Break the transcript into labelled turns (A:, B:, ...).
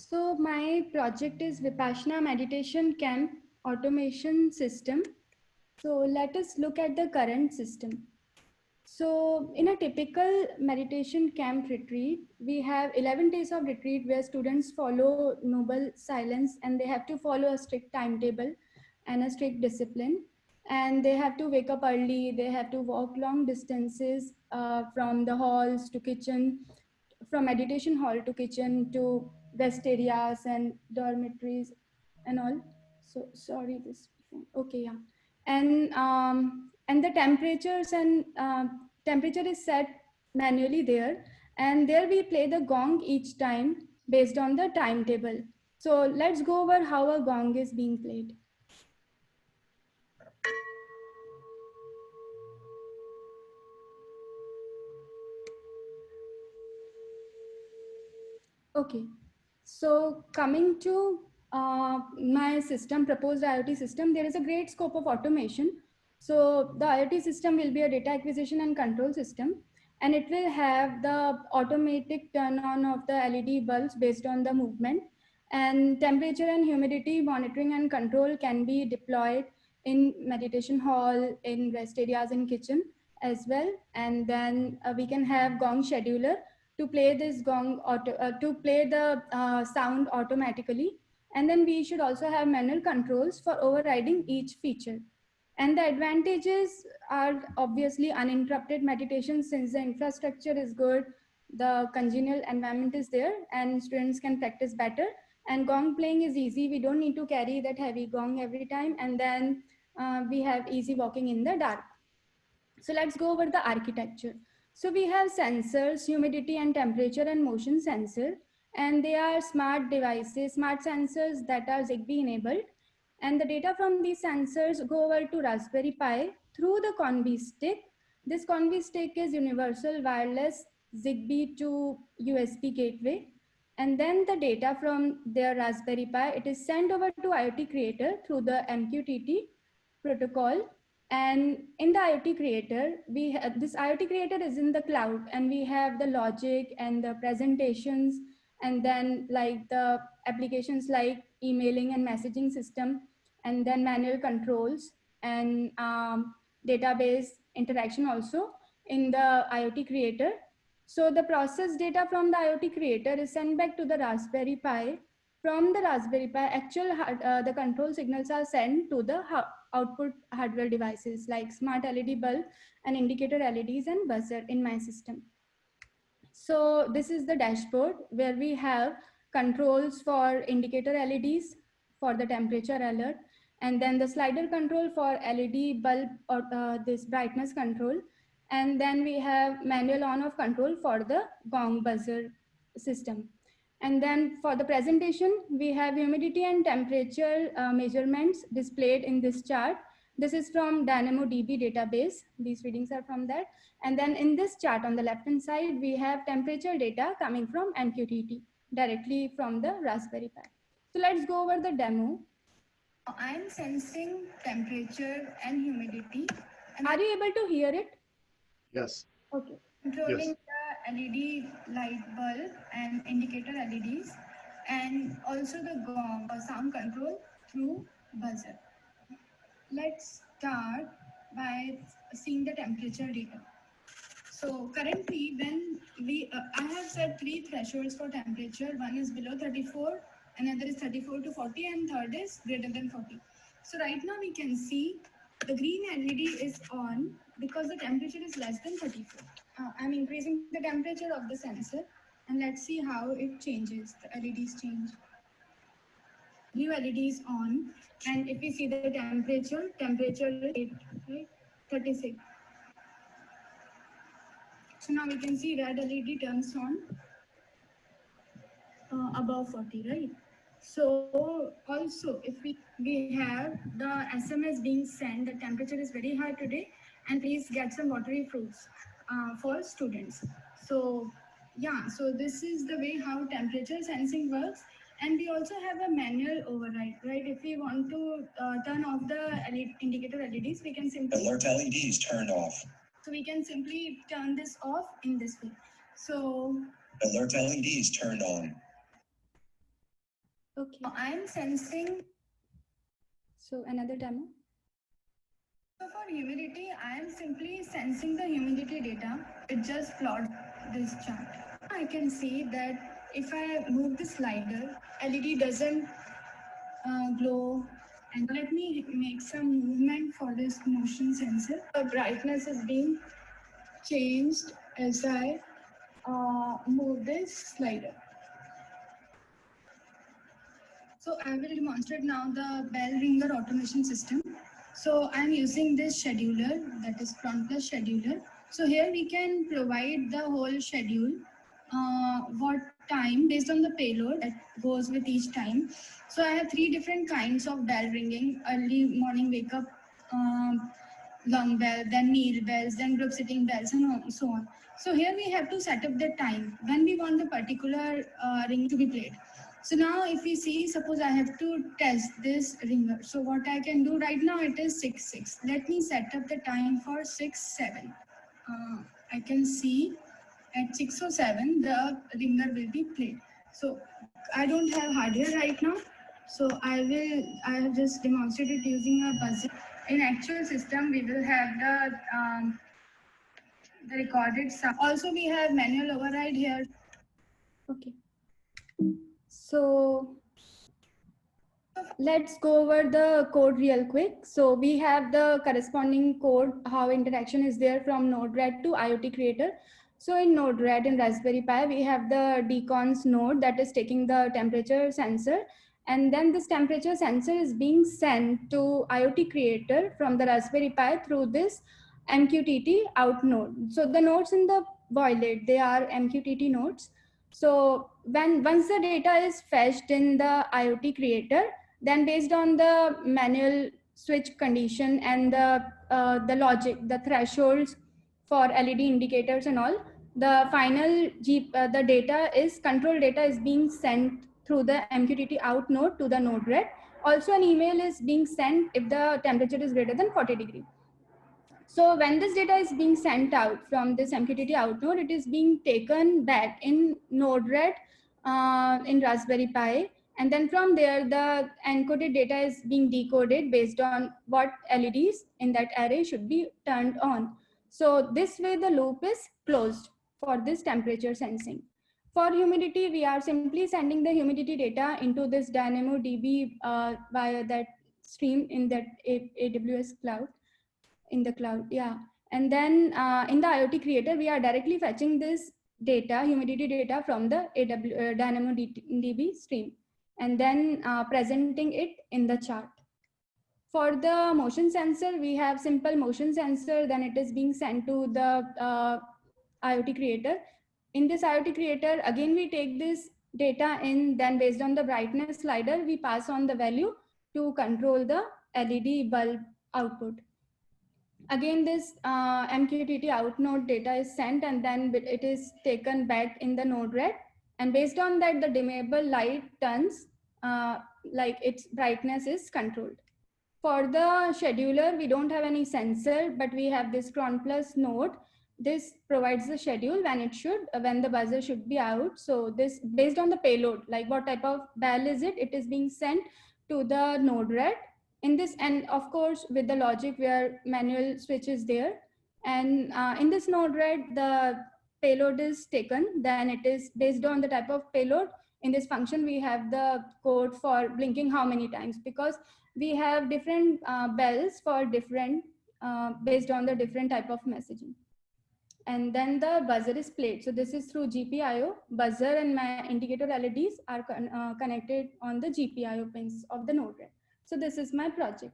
A: So my project is Vipassana Meditation Camp Automation System. So let us look at the current system. So in a typical meditation camp retreat, we have 11 days of retreat where students follow noble silence, and they have to follow a strict timetable and a strict discipline. And they have to wake up early, they have to walk long distances from the halls to kitchen, from meditation hall to kitchen to rest areas and dormitories and all. So sorry, this okay, yeah. And the temperatures and temperature is set manually there, and there we play the gong each time based on the timetable. So let's go over how a gong is being played. Okay, so coming to my system, proposed IoT system, there is a great scope of automation. So the IoT system will be a data acquisition and control system, and it will have the automatic turn on of the LED bulbs based on the movement, and temperature and humidity monitoring and control can be deployed in meditation hall, in rest areas, in kitchen as well. And then we can have gong scheduler to play this gong to play the sound automatically. And then we should also have manual controls for overriding each feature. And the advantages are obviously uninterrupted meditation, since the infrastructure is good, the congenial environment is there, and students can practice better. And gong playing is easy. We don't need to carry that heavy gong every time. And then we have easy walking in the dark. So let's go over the architecture. So we have sensors, humidity and temperature and motion sensor, and they are smart devices, smart sensors that are Zigbee enabled. And the data from these sensors go over to Raspberry Pi through the Convi stick. This Convi stick is universal wireless Zigbee to USB gateway. And then the data from their Raspberry Pi, it is sent over to IoT Creator through the MQTT protocol. And in the IoT Creator, we have this IoT Creator is in the cloud, and we have the logic and the presentations, and then like the applications like emailing and messaging system, and then manual controls and database interaction also in the IoT Creator. So the process data from the IoT Creator is sent back to the Raspberry Pi. From the Raspberry Pi, the control signals are sent to the output hardware devices like smart LED bulb and indicator LEDs and buzzer in my system. So this is the dashboard where we have controls for indicator LEDs for the temperature alert, and then the slider control for LED bulb or this brightness control. And then we have manual on off control for the gong buzzer system. And then for the presentation, we have humidity and temperature measurements displayed in this chart. This is from DynamoDB database. These readings are from that. And then in this chart on the left-hand side, we have temperature data coming from MQTT directly from the Raspberry Pi. So let's go over the demo. I'm sensing temperature and humidity. Are you able to hear it?
B: Yes.
A: Okay. Controlling the LED light bulb and indicator LEDs, and also the gong sound control through buzzer. Let's start by seeing the temperature data. So currently, when I have set 3 thresholds for temperature. One is below 34, another is 34 to 40, and third is greater than 40. So right now we can see the green LED is on because the temperature is less than 34. I'm increasing the temperature of the sensor, and let's see how it changes. The LEDs change. New LED is on, and if we see the temperature is 8, right? 36. So now we can see red LED turns on above 40, right? So also if we have the SMS being sent, the temperature is very high today, and please get some watery fruits for students. So yeah, so this is the way how temperature sensing works. And we also have a manual override, right? If we want to turn off the LED, indicator LEDs, we can simply
C: alert LEDs turned off.
A: So we can simply turn this off in this way. So
C: alert LEDs turned on.
A: Okay.
B: I am sensing.
A: So another demo.
B: So for humidity, I am simply sensing the humidity data. It just plots this chart. I can see that if I move the slider, LED doesn't glow. And let me make some movement for this motion sensor. The brightness is being changed as I move this slider. So I will demonstrate now the bell ringer automation system. So I'm using this scheduler, that is Prompt Plus scheduler. So here we can provide the whole schedule, what time based on the payload that goes with each time. So I have 3 different kinds of bell ringing: early morning wake up, long bell, then meal bells, then group sitting bells, and so on. So here we have to set up the time when we want the particular ring to be played. So now if we see, suppose I have to test this ringer. So what I can do right now, it is 6:06. Let me set up the time for 6:07. I can see at 6:07 the ringer will be played. So I don't have hardware right now. So I have just demonstrated using a buzzer. In actual system, we will have the recorded sound. Also, we have manual override here.
A: Okay. So let's go over the code real quick. So we have the corresponding code, how interaction is there from Node-RED to IoT Creator. So in Node-RED in Raspberry Pi, we have the DCONS node that is taking the temperature sensor. And then this temperature sensor is being sent to IoT Creator from the Raspberry Pi through this MQTT out node. So the nodes in the boilet, they are MQTT nodes. So once the data is fetched in the IoT Creator, then based on the manual switch condition and the logic, the thresholds for LED indicators and all, the final the data is control data is being sent through the MQTT out node to the Node-RED. Also an email is being sent if the temperature is greater than 40 degrees. So when this data is being sent out from this MQTT out node, it is being taken back in Node-RED in Raspberry Pi. And then from there, the encoded data is being decoded based on what LEDs in that array should be turned on. So this way the loop is closed for this temperature sensing. For humidity, we are simply sending the humidity data into this DynamoDB via that stream in that AWS cloud. In the cloud, yeah. And then in the IoT Creator, we are directly fetching this data, humidity data from the DynamoDB stream, and then presenting it in the chart. For the motion sensor, we have simple motion sensor, then it is being sent to the IoT Creator. In this IoT Creator, again, we take this data in, then based on the brightness slider, we pass on the value to control the LED bulb output. Again, this MQTT out node data is sent, and then it is taken back in the Node-RED. And based on that, the dimmable light turns like its brightness is controlled. For the scheduler, we don't have any sensor, but we have this Cron Plus node. This provides the schedule when the buzzer should be out. So this based on the payload, like what type of bell is it is being sent to the Node-RED. In this, and of course with the logic where manual switch is there, and in this Node-RED the payload is taken, then it is based on the type of payload. In this function we have the code for blinking how many times, because we have different bells for different based on the different type of messaging. And then the buzzer is played. So this is through GPIO. Buzzer and my indicator LEDs are connected on the GPIO pins of the Node-RED. So this is my project.